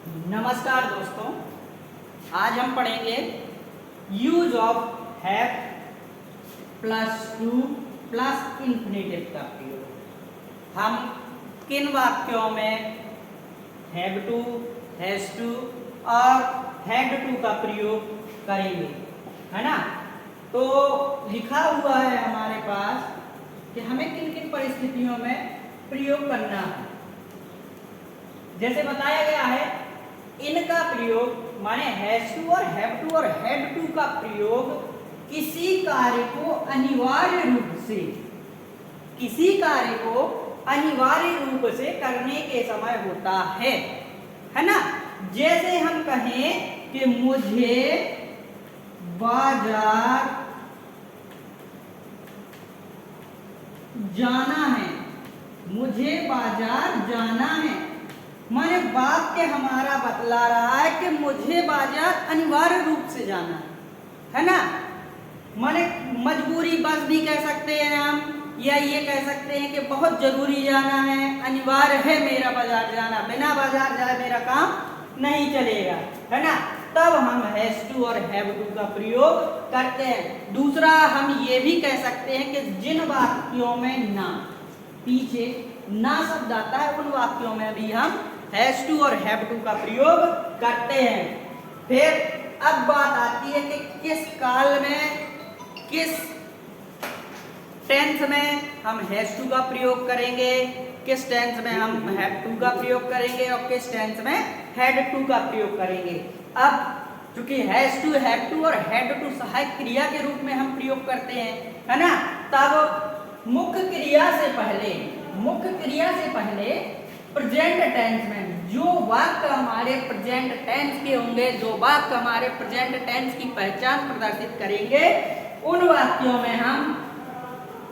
नमस्कार दोस्तों, आज हम पढ़ेंगे use of have plus two plus infinitive का प्रयोग। हम किन वाक्यों में हैव टू, हैज टू और हैड टू का प्रयोग करेंगे, है ना। तो लिखा हुआ है हमारे पास कि हमें किन किन परिस्थितियों में प्रयोग करना है। जैसे बताया गया है, इनका प्रयोग माने हैज टू और हैव टू और हैड टू का प्रयोग किसी कार्य को अनिवार्य रूप से करने के समय होता है ना। जैसे हम कहें कि मुझे बाजार जाना है, मुझे बाजार जाना है, माने वाक्य हमारा बतला रहा है कि मुझे बाजार अनिवार्य रूप से जाना है ना। माने मजबूरी बस भी कह सकते हैं हम, या ये कह सकते हैं कि बहुत जरूरी जाना है, अनिवार्य है मेरा बाजार जाना, बिना बाजार जाए मेरा काम नहीं चलेगा, है ना। तब हम हैज टू और हैव टू का प्रयोग करते हैं। दूसरा हम ये भी कह सकते हैं कि जिन वाक्यों में ना, पीछे ना शब्द आता है, उन वाक्यों में भी हम हैज टू और हैव टू का प्रयोग करते हैं। फिर अब बात आती है कि किस काल में, किस टेंस में हम हैज टू का प्रयोग करेंगे, किस टेंस में हम हैव टू का प्रयोग करेंगे और किस टेंस में हैड टू का प्रयोग करेंगे। अब चूंकि हैज टू, हैव टू और हैड टू सहायक क्रिया के रूप में हम प्रयोग करते हैं, है ना। तब मुख्य क्रिया से पहले प्रेजेंट टेंस में जो वाक्य हमारे प्रेजेंट टेंस के होंगे, जो वाक्य हमारे प्रेजेंट टेंस की पहचान प्रदर्शित करेंगे, उन वाक्यों में हम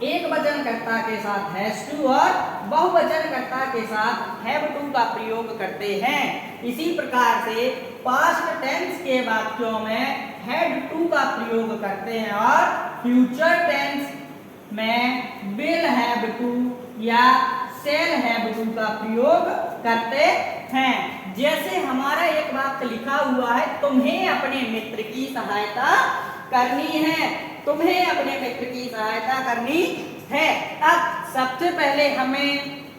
एक वचनकर्ता के साथ हैज टू और बहुवचनकर्ता के साथ हैव टू का प्रयोग करते हैं। इसी प्रकार से पास्ट टेंस के वाक्यों में हैड टू का प्रयोग करते हैं और फ्यूचर टेंस में विल हैव टू या शैल हैव टू का प्रयोग करते हैं। जैसे हमारा एक वाक्य लिखा हुआ है, तुम्हें अपने मित्र की सहायता करनी है, तुम्हें अपने मित्र की सहायता करनी है। अब सबसे पहले हमें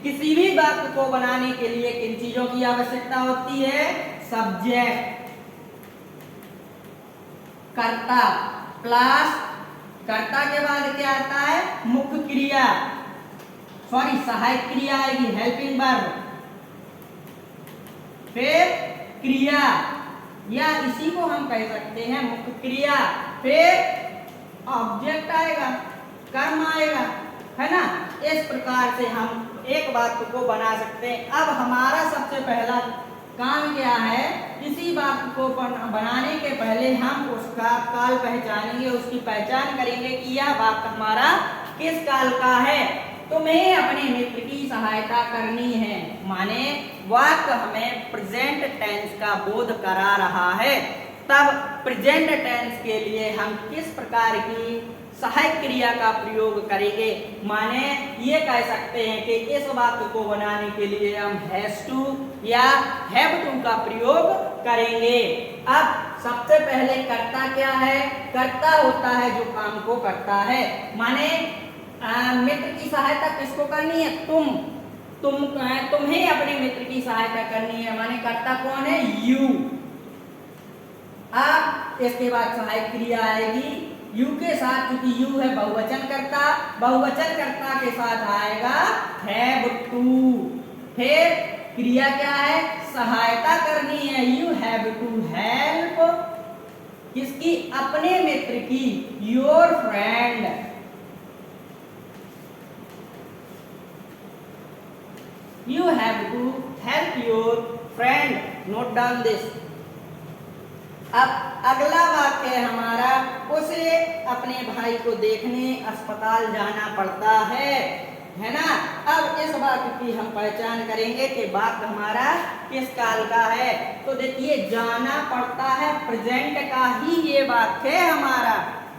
किसी भी वाक्य को बनाने के लिए किन चीजों की आवश्यकता होती है? सब्जेक्ट, कर्ता, प्लस कर्ता के बाद क्या आता है? मुख्य क्रिया, सहायक क्रिया आएगी, हेल्पिंग वर्ब, फिर क्रिया या इसी को हम कह सकते हैं मुख्य क्रिया, फिर ऑब्जेक्ट आएगा, कर्म आएगा, है ना। इस प्रकार से हम एक वाक्य को बना सकते हैं। अब हमारा सबसे पहला काम क्या है? किसी वाक्य को बनाने के पहले हम उसका काल पहचानेंगे, उसकी पहचान करेंगे कि यह वाक्य हमारा किस काल का है। तुम्हें अपने मित्र की सहायता करनी है, माने वाक्य हमें प्रेजेंट टेंस का बोध करा रहा है। तब प्रेजेंट टेंस के लिए हम किस प्रकार की सहायक क्रिया का प्रयोग करेंगे? माने ये कह सकते हैं कि इस वाक्य को बनाने के लिए हम हैज टू या हैव टू का प्रयोग करेंगे। अब सबसे पहले कर्ता क्या है? कर्ता होता है जो काम को करता है, माने मित्र की सहायता किसको करनी है? तुम्हें अपने मित्र की सहायता करनी है, माने कर्ता कौन है? यू। अब इसके बाद सहायक क्रिया आएगी यू के साथ, क्योंकि यू है बहुवचनकर्ता, बहुवचनकर्ता के साथ आएगा हैव टू। फिर क्रिया क्या है? सहायता करनी है, यू हैव टू हेल्प किसकी? अपने मित्र की, your friend. You have to help your friend. Note down this. अब अगला वाक्य है हमारा, उसे अपने भाई को देखने अस्पताल जाना पड़ता है ना। अब इस वाक्य की हम पहचान करेंगे कि वाक्य हमारा किस काल का है। तो देखिए, जाना पड़ता है, प्रेजेंट का ही ये वाक्य है हमारा।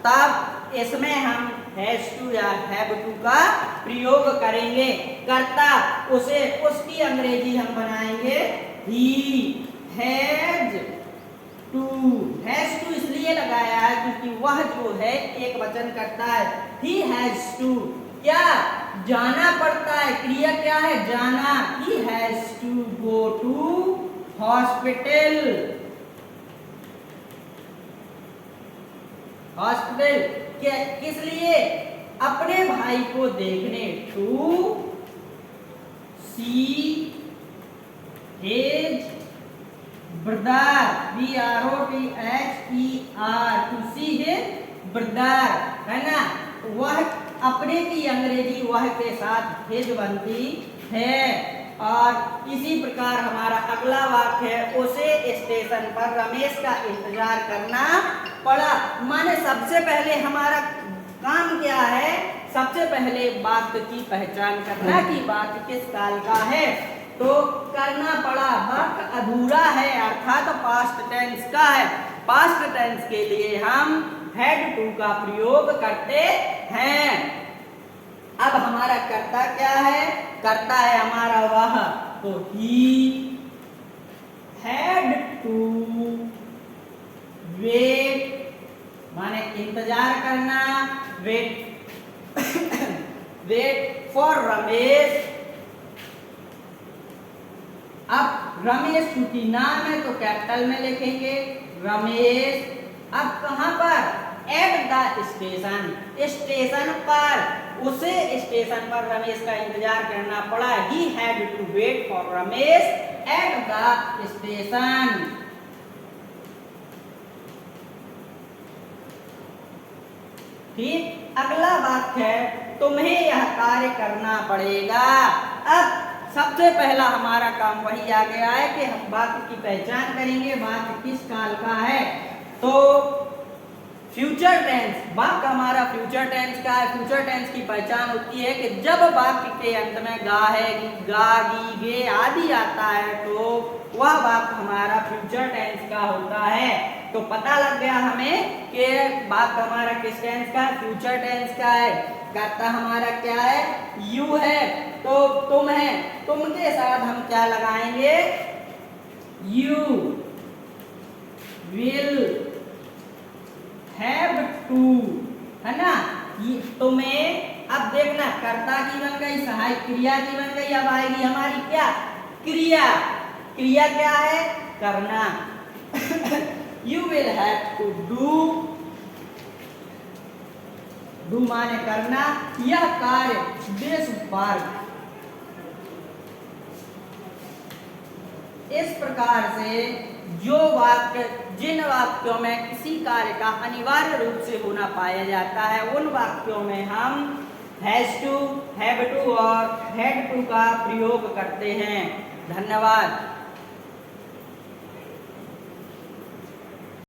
तब इसमें हम हैज टू या हैव टू का प्रयोग करेंगे। कर्ता, उसे, उसकी अंग्रेजी हम बनाएंगे ही, हैज टू इसलिए लगाया है क्योंकि वह जो है एक वचन करता है। ही हैज टू, क्या जाना पड़ता है, क्रिया क्या है, जाना। He has to go to hospital. किस लिए, अपने भाई को देखने। To see his brother, BROTHER, to see his brother, है ना। वह अपने की अंग्रेजी वह के साथ हिज बनती है। और इसी प्रकार हमारा अगला वाक्य है, उसे स्टेशन पर रमेश का इंतजार करना पड़ा। माने सबसे पहले हमारा काम क्या है, सबसे पहले वाक्य की पहचान करना कि वाक्य किस काल का है। तो करना पड़ा, वाक्य अधूरा है अर्थात पास्ट टेंस का है। पास्ट टेंस के लिए हम हैड टू का प्रयोग करते हैं। अब हमारा कर्ता क्या है, कर्ता है हमारा वह, तो ही हैड टू वेट, माने इंतजार करना, वेट फॉर रमेश। अब रमेश चूंकि नाम है तो कैपिटल में लिखेंगे रमेश। अब कहां पर, एट द स्टेशन, स्टेशन पर, उसे स्टेशन पर रमेश का इंतजार करना पड़ा। He had to wait for Ramesh at the station. ठीक, अगला वाक्य है, तुम्हें यह कार्य करना पड़ेगा। अब सबसे पहला हमारा काम वही आ गया है कि हम वाक्य की पहचान करेंगे, वाक्य किस काल का है। तो फ्यूचर टेंस, वाक्य हमारा फ्यूचर टेंस का है। फ्यूचर टेंस की पहचान होती है कि जब वाक्य के अंत में गा है, गा, गी, गे आदि आता है तो वह वाक्य हमारा फ्यूचर टेंस का होता है। तो पता लग गया हमें कि वाक्य हमारा किस टेंस का है, फ्यूचर टेंस का है। कर्ता हमारा क्या है, यू है, तो तुम है, तुम के साथ हम क्या लगाएंगे, यू विल हैव टू, है ना। ये तुम्हें, अब देखना कर्ता की बन गई, सहायक क्रिया की बन गई, अब आएगी हमारी क्या, क्रिया। क्रिया क्या है, करना। You will have to do माने करना, यह कार्य, दिस वर्क। इस प्रकार से जो वाक्य, जिन वाक्यों में किसी कार्य का अनिवार्य रूप से होना पाया जाता है उन वाक्यों में हम हैज टू, हैव टू और हैड टू का प्रयोग करते हैं। धन्यवाद।